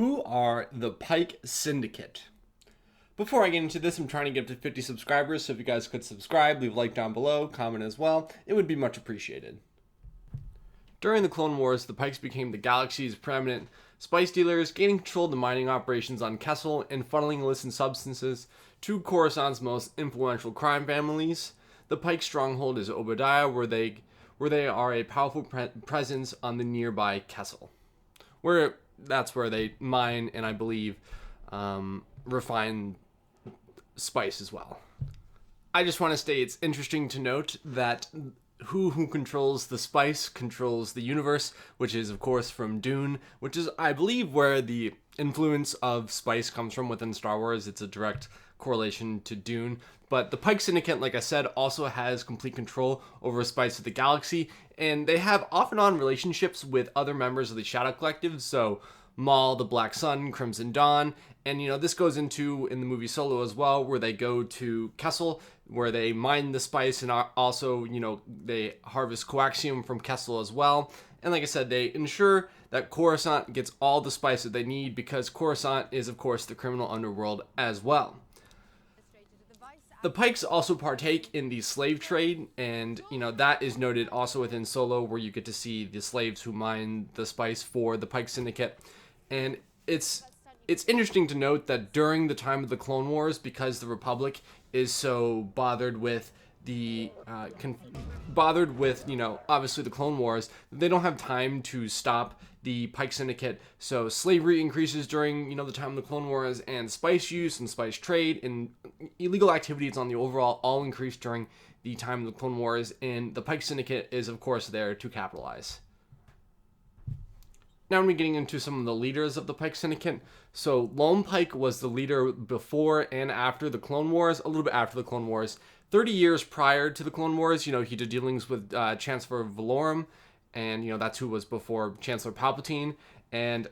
Who are the Pyke Syndicate? Before I get into this, I'm trying to get up to 50 subscribers, so if you guys could subscribe, leave a like down below, comment as well, it would be much appreciated. During the Clone Wars, the Pykes became the galaxy's preeminent spice dealers, gaining control of the mining operations on Kessel and funneling illicit substances to Coruscant's most influential crime families. The Pyke stronghold is Oba Diah, where they are a powerful presence on the nearby Kessel, that's where they mine and I believe refine spice as well. I just want to say it's interesting to note that who controls the spice controls the universe, which is of course from Dune, which is I believe where the influence of spice comes from within Star Wars. It's a direct correlation to Dune. But the Pyke Syndicate, like I said, also has complete control over spice of the galaxy, and they have off and on relationships with other members of the Shadow Collective, so Maul, the Black Sun, Crimson Dawn, and this goes into in the movie Solo as well, where they go to Kessel, where they mine the spice, and also they harvest coaxium from Kessel as well. And like I said, they ensure that Coruscant gets all the spice that they need, because Coruscant is of course the criminal underworld as well. The Pykes also partake in the slave trade, and that is noted also within Solo, where you get to see the slaves who mine the spice for the Pyke Syndicate. And it's interesting to note that during the time of the Clone Wars, because the Republic is so bothered with obviously the Clone Wars, they don't have time to stop the Pyke Syndicate. So slavery increases during the time of the Clone Wars, and spice use and spice trade and illegal activities on the overall all increase during the time of the Clone Wars, and the Pyke Syndicate is of course there to capitalize. Now we're getting into some of the leaders of the Pyke Syndicate. So Lone Pyke was the leader before and after the Clone Wars, a little bit after the Clone Wars. 30 years prior to the Clone Wars, he did dealings with Chancellor Valorum, and that's who was before Chancellor Palpatine, and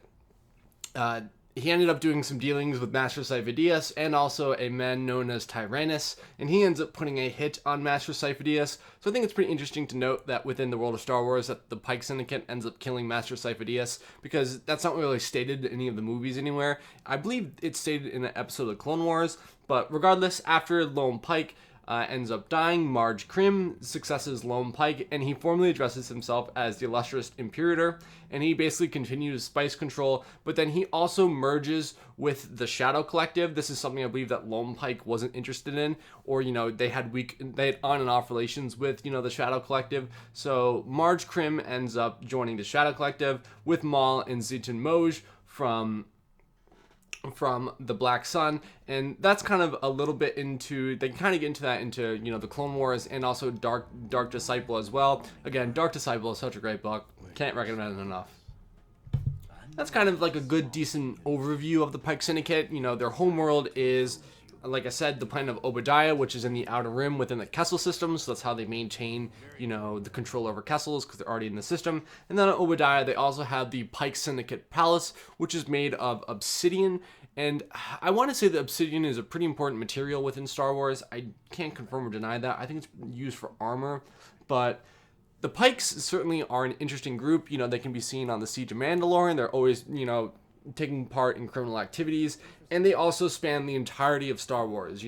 he ended up doing some dealings with Master Sifo-Dyas and also a man known as Tyrannus, and he ends up putting a hit on Master Sifo-Dyas. So I think it's pretty interesting to note that within the world of Star Wars that the Pyke Syndicate ends up killing Master Sifo-Dyas, because that's not really stated in any of the movies anywhere. I believe it's stated in an episode of Clone Wars, but regardless, after Lone Pyke ends up dying, Marge Krim successes Lone Pyke, and he formally addresses himself as the illustrious Imperator, and he basically continues spice control, but then he also merges with the Shadow Collective. This is something I believe that Lone Pyke wasn't interested in, or they had on and off relations with the Shadow Collective. So Marge Krim ends up joining the Shadow Collective with Maul and Zeytin Moj from the Black Sun, and that's kind of a little bit into, they kind of get into that into the Clone Wars, and also Dark Disciple as well. Again, Dark Disciple is such a great book, can't recommend it enough. That's kind of like a good decent overview of the Pyke Syndicate. Their homeworld is, like I said, the planet of Oba Diah, which is in the Outer Rim within the Kessel system, so that's how they maintain, the control over Kessels, because they're already in the system. And then on Oba Diah, they also have the Pyke Syndicate Palace, which is made of obsidian, and I want to say that obsidian is a pretty important material within Star Wars. I can't confirm or deny that. I think it's used for armor, but the Pykes certainly are an interesting group. They can be seen on the Siege of Mandalore, and they're always, taking part in criminal activities, and they also span the entirety of Star Wars,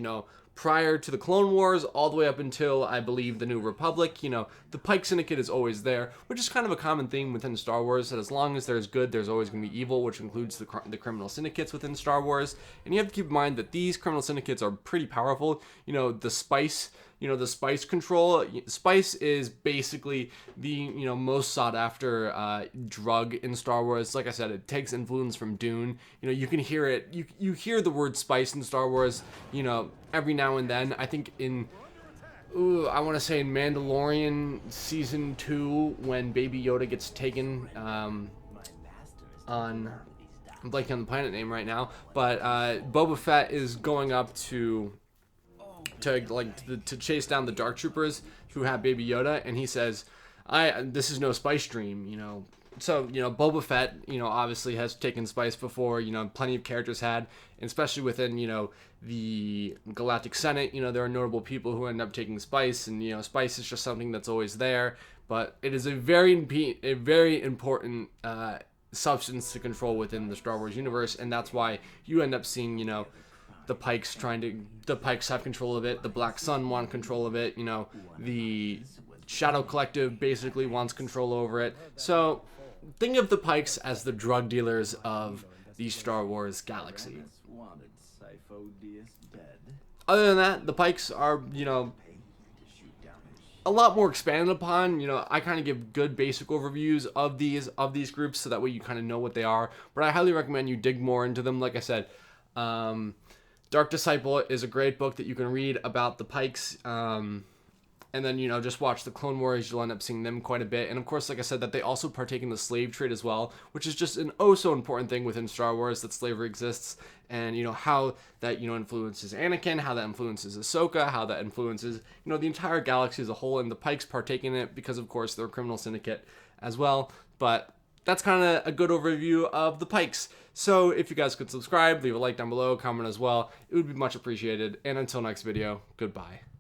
prior to the Clone Wars all the way up until I believe the New Republic. The Pyke Syndicate is always there, which is kind of a common theme within Star Wars, that as long as there's good, there's always going to be evil, which includes the criminal syndicates within Star Wars. And you have to keep in mind that these criminal syndicates are pretty powerful. The spice control. Spice is basically the most sought after drug in Star Wars. Like I said, it takes influence from Dune. You can hear it. You hear the word spice in Star Wars. Every now and then. I think I want to say in Mandalorian season 2, when Baby Yoda gets taken I'm blanking on the planet name right now, but Boba Fett is going up to chase down the Dark Troopers who have Baby Yoda, and he says, this is no spice dream, So, Boba Fett, obviously has taken spice before, plenty of characters had, and especially within, the Galactic Senate, there are notable people who end up taking spice, and, spice is just something that's always there, but it is a very important substance to control within the Star Wars universe, and that's why you end up seeing, you know, the Pykes have control of it, the Black Sun want control of it, you know, the Shadow Collective basically wants control over it. So think of the Pykes as the drug dealers of the Star Wars galaxy. Other than that, the Pykes are, you know, a lot more expanded upon. You know, I kind of give good basic overviews of these groups, so that way you kind of know what they are. But I highly recommend you dig more into them. Like I said, Dark Disciple is a great book that you can read about the Pykes. And then, you know, just watch the Clone Wars. You'll end up seeing them quite a bit. And of course, like I said, that they also partake in the slave trade as well, which is just an oh so important thing within Star Wars, that slavery exists. And, you know, how that, you know, influences Anakin, how that influences Ahsoka, how that influences, you know, the entire galaxy as a whole. And the Pykes partake in it because, of course, they're a criminal syndicate as well. But that's kind of a good overview of the Pykes. So if you guys could subscribe, leave a like down below, comment as well, it would be much appreciated. And until next video, goodbye.